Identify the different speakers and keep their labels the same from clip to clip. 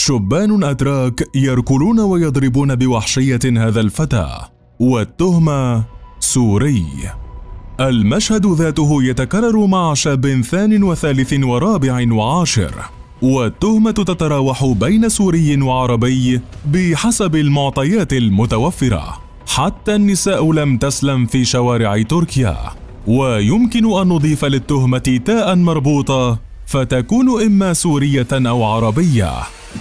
Speaker 1: شبان أتراك يركلون ويضربون بوحشية هذا الفتى، والتهمة سوري. المشهد ذاته يتكرر مع شاب ثان وثالث ورابع وعاشر، والتهمة تتراوح بين سوري وعربي بحسب المعطيات المتوفرة. حتى النساء لم تسلم في شوارع تركيا، ويمكن أن نضيف للتهمة تاء مربوطة فتكون إما سورية أو عربية.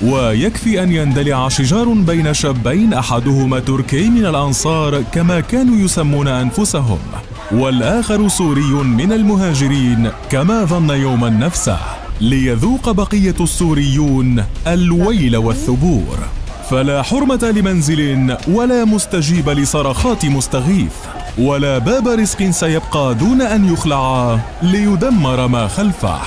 Speaker 1: ويكفي أن يندلع شجار بين شابين أحدهما تركي من الأنصار كما كانوا يسمون أنفسهم، والآخر سوري من المهاجرين كما ظن يوما نفسه، ليذوق بقية السوريون الويل والثبور. فلا حرمة لمنزل ولا مستجيب لصرخات مستغيث، ولا باب رزق سيبقى دون أن يخلع ليدمر ما خلفه.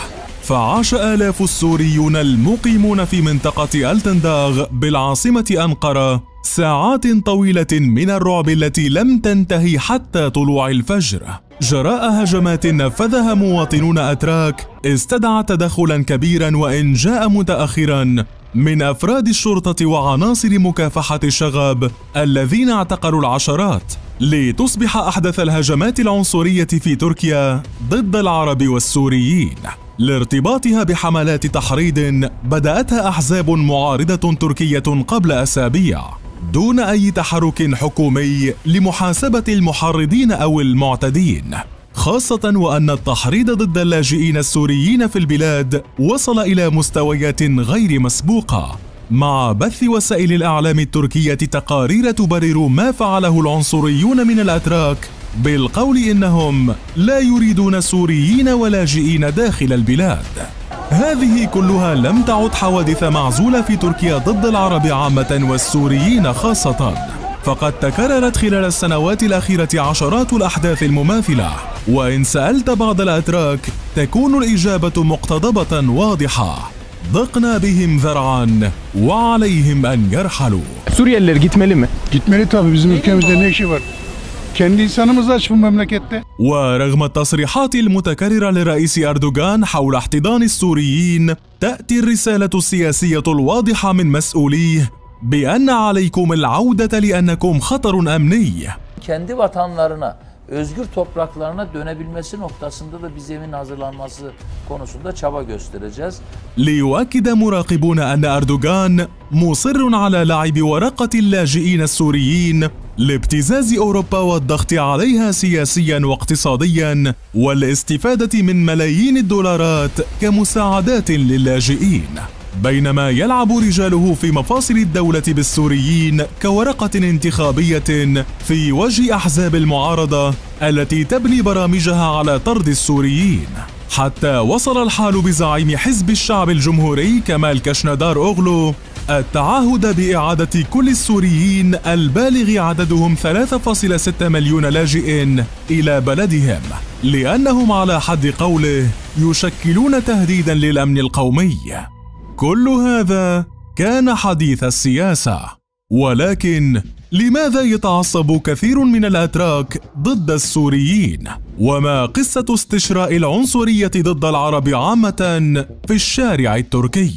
Speaker 1: فعاش آلاف السوريون المقيمون في منطقة ألتنداغ بالعاصمة أنقرة ساعات طويلة من الرعب التي لم تنتهي حتى طلوع الفجر، جراء هجمات نفذها مواطنون أتراك استدعى تدخلا كبيرا وإن جاء متأخرا من أفراد الشرطة وعناصر مكافحة الشغب الذين اعتقلوا العشرات، لتصبح أحدث الهجمات العنصرية في تركيا ضد العرب والسوريين، لارتباطها بحملات تحريض بدأتها أحزاب معارضة تركية قبل أسابيع دون أي تحرك حكومي لمحاسبة المحرضين أو المعتدين، خاصة وأن التحريض ضد اللاجئين السوريين في البلاد وصل إلى مستويات غير مسبوقة، مع بث وسائل الإعلام التركية تقارير تبرر ما فعله العنصريون من الأتراك بالقول إنهم لا يريدون سوريين ولاجئين داخل البلاد. هذه كلها لم تعد حوادث معزولة في تركيا ضد العرب عامة والسوريين خاصة، فقد تكررت خلال السنوات الأخيرة عشرات الأحداث المماثلة، وإن سألت بعض الأتراك تكون الإجابة مقتضبة واضحة: ضقنا بهم ذرعا وعليهم أن يرحلوا.
Speaker 2: Suriyeliler gitmeli mi?
Speaker 3: Gitmeli tabii, bizim ülkemizde ne işi var? Kendi insanımız aç bu memlekette.
Speaker 1: ورغم التصريحات المتكررة للرئيس أردوغان حول احتضان السوريين، تأتي الرسالة السياسية الواضحة من مسؤوليه بأن عليكم العودة لأنكم خطر أمني.
Speaker 4: Kendi vatanlarına, özgür topraklarına dönebilmesi noktasında da bir zemin hazırlanması konusunda çaba göstereceğiz.
Speaker 1: ليؤكد مراقبون أن أردوغان مصر على لعب ورقة اللاجئين السوريين لابتزاز أوروبا والضغط عليها سياسيا واقتصاديا والاستفادة من ملايين الدولارات كمساعدات للاجئين، بينما يلعب رجاله في مفاصل الدولة بالسوريين كورقة انتخابية في وجه أحزاب المعارضة التي تبني برامجها على طرد السوريين، حتى وصل الحال بزعيم حزب الشعب الجمهوري كمال كشندار أوغلو التعهد بإعادة كل السوريين البالغ عددهم 3.6 مليون لاجئ إلى بلدهم، لأنهم على حد قوله يشكلون تهديدا للأمن القومي. كل هذا كان حديث السياسة، ولكن لماذا يتعصب كثير من الأتراك ضد السوريين؟ وما قصة استشراء العنصرية ضد العرب عامة في الشارع التركي؟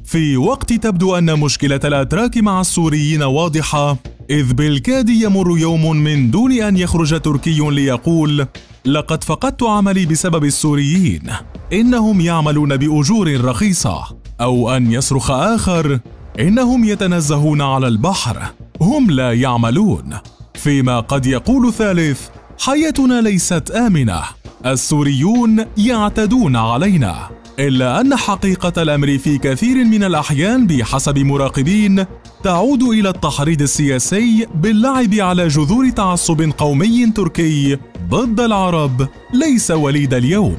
Speaker 1: في وقت تبدو أن مشكلة الأتراك مع السوريين واضحة، إذ بالكاد يمر يوم من دون أن يخرج تركي ليقول: لقد فقدت عملي بسبب السوريين، إنهم يعملون بأجور رخيصة، أو أن يصرخ آخر: إنهم يتنزهون على البحر، هم لا يعملون، فيما قد يقول ثالث: حياتنا ليست آمنة، السوريون يعتدون علينا. إلا أن حقيقة الأمر في كثير من الأحيان بحسب مراقبين تعود إلى التحريض السياسي باللعب على جذور تعصب قومي تركي ضد العرب ليس وليد اليوم.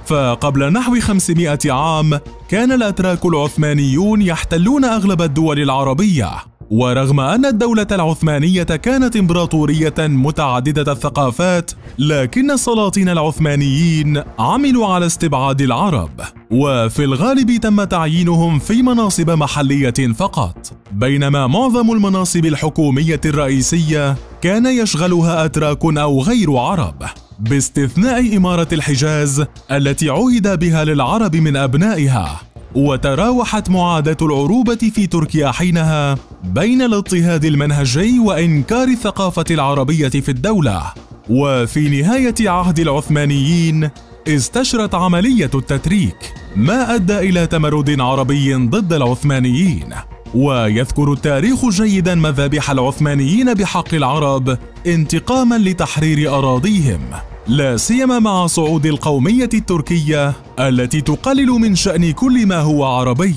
Speaker 1: فقبل نحو 500 عام كان الأتراك العثمانيون يحتلون أغلب الدول العربية، ورغم أن الدولة العثمانية كانت إمبراطورية متعددة الثقافات، لكن السلاطين العثمانيين عملوا على استبعاد العرب، وفي الغالب تم تعيينهم في مناصب محلية فقط، بينما معظم المناصب الحكومية الرئيسية كان يشغلها أتراك أو غير عرب، باستثناء إمارة الحجاز التي عهد بها للعرب من أبنائها، وتراوحت معاداة العروبة في تركيا حينها بين الاضطهاد المنهجي وإنكار الثقافة العربية في الدولة. وفي نهاية عهد العثمانيين استشرت عملية التتريك، ما أدى إلى تمرد عربي ضد العثمانيين. ويذكر التاريخ جيدا مذابح العثمانيين بحق العرب انتقاما لتحرير أراضيهم، لا سيما مع صعود القومية التركية التي تقلل من شأن كل ما هو عربي.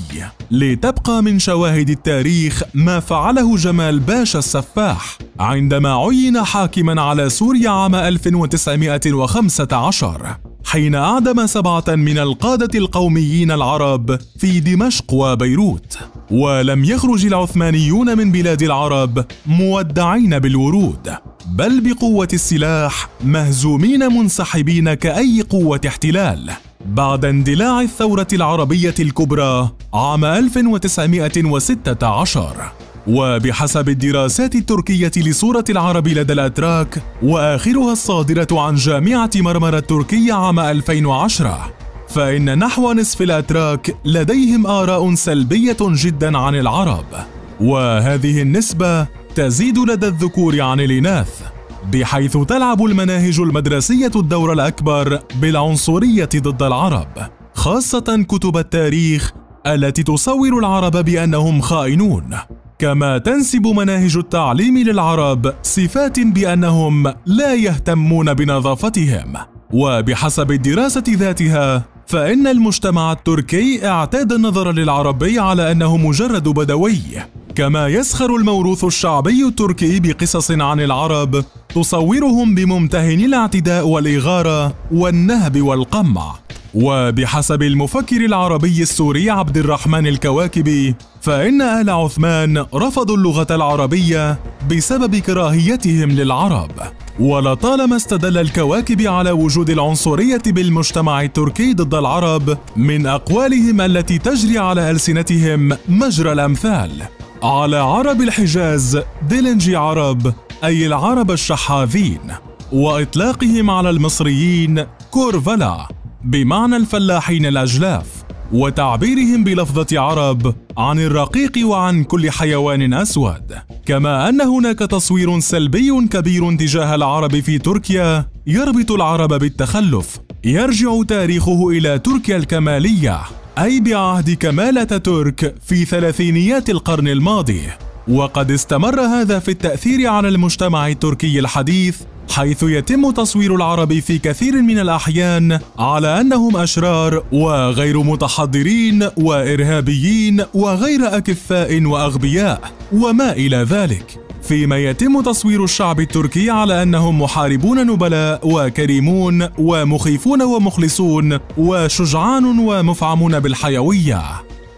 Speaker 1: لتبقى من شواهد التاريخ ما فعله جمال باشا السفاح عندما عين حاكما على سوريا عام 1915، حين أعدم 7 من القادة القوميين العرب في دمشق وبيروت. ولم يخرج العثمانيون من بلاد العرب مودعين بالورود، بل بقوة السلاح مهزومين منسحبين كأي قوة احتلال بعد اندلاع الثورة العربية الكبرى عام 1916. وبحسب الدراسات التركية لصورة العرب لدى الأتراك، وآخرها الصادرة عن جامعة مرمرة التركية عام 2010، فإن نحو نصف الأتراك لديهم آراء سلبية جدا عن العرب، وهذه النسبة تزيد لدى الذكور عن الإناث، بحيث تلعب المناهج المدرسية الدور الأكبر بالعنصرية ضد العرب، خاصة كتب التاريخ التي تصور العرب بأنهم خائنون، كما تنسب مناهج التعليم للعرب صفات بأنهم لا يهتمون بنظافتهم. وبحسب الدراسة ذاتها، فإن المجتمع التركي اعتاد النظر للعربي على أنه مجرد بدوي، كما يسخر الموروث الشعبي التركي بقصص عن العرب تصورهم بممتهن الاعتداء والإغارة والنهب والقمع. وبحسب المفكر العربي السوري عبد الرحمن الكواكبي، فإن آل عثمان رفضوا اللغة العربية بسبب كراهيتهم للعرب. ولطالما استدل الكواكبي على وجود العنصرية بالمجتمع التركي ضد العرب من أقوالهم التي تجري على ألسنتهم مجرى الأمثال. على عرب الحجاز ديلنجي عرب، أي العرب الشحاذين، وإطلاقهم على المصريين كورفلا بمعنى الفلاحين الأجلاف، وتعبيرهم بلفظة عرب عن الرقيق وعن كل حيوان أسود. كما أن هناك تصوير سلبي كبير تجاه العرب في تركيا يربط العرب بالتخلف، يرجع تاريخه إلى تركيا الكمالية، أي بعهد كمال أتاتورك في ثلاثينيات القرن الماضي. وقد استمر هذا في التأثير على المجتمع التركي الحديث، حيث يتم تصوير العرب في كثير من الأحيان على أنهم أشرار وغير متحضرين وإرهابيين وغير أكفاء وأغبياء وما إلى ذلك، فيما يتم تصوير الشعب التركي على أنهم محاربون نبلاء وكريمون ومخيفون ومخلصون وشجعان ومفعمون بالحيوية.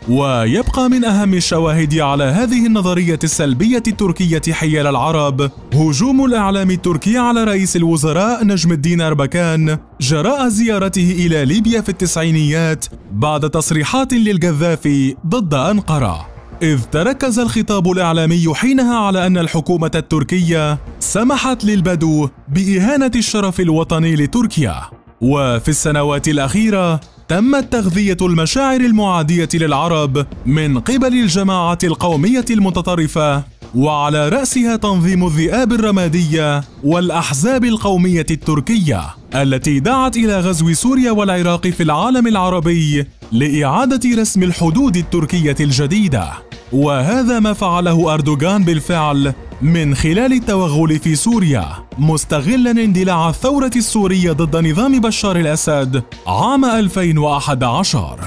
Speaker 1: ويبقى من أهم الشواهد على هذه النظرية السلبية التركية حيال العرب هجوم الإعلام التركي على رئيس الوزراء نجم الدين أربكان جراء زيارته إلى ليبيا في التسعينيات بعد تصريحات للقذافي ضد أنقرة، إذ تركز الخطاب الإعلامي حينها على أن الحكومة التركية سمحت للبدو بإهانة الشرف الوطني لتركيا. وفي السنوات الأخيرة تمت تغذية المشاعر المعادية للعرب من قبل الجماعة القومية المتطرفة، وعلى رأسها تنظيم الذئاب الرمادية والأحزاب القومية التركية التي دعت إلى غزو سوريا والعراق في العالم العربي لإعادة رسم الحدود التركية الجديدة. وهذا ما فعله أردوغان بالفعل من خلال التوغل في سوريا، مستغلا اندلاع الثورة السورية ضد نظام بشار الأسد عام 2011.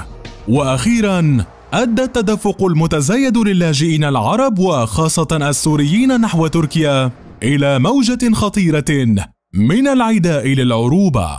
Speaker 1: وأخيرا أدى التدفق المتزايد للاجئين العرب وخاصة السوريين نحو تركيا إلى موجة خطيرة من العداء للعروبة.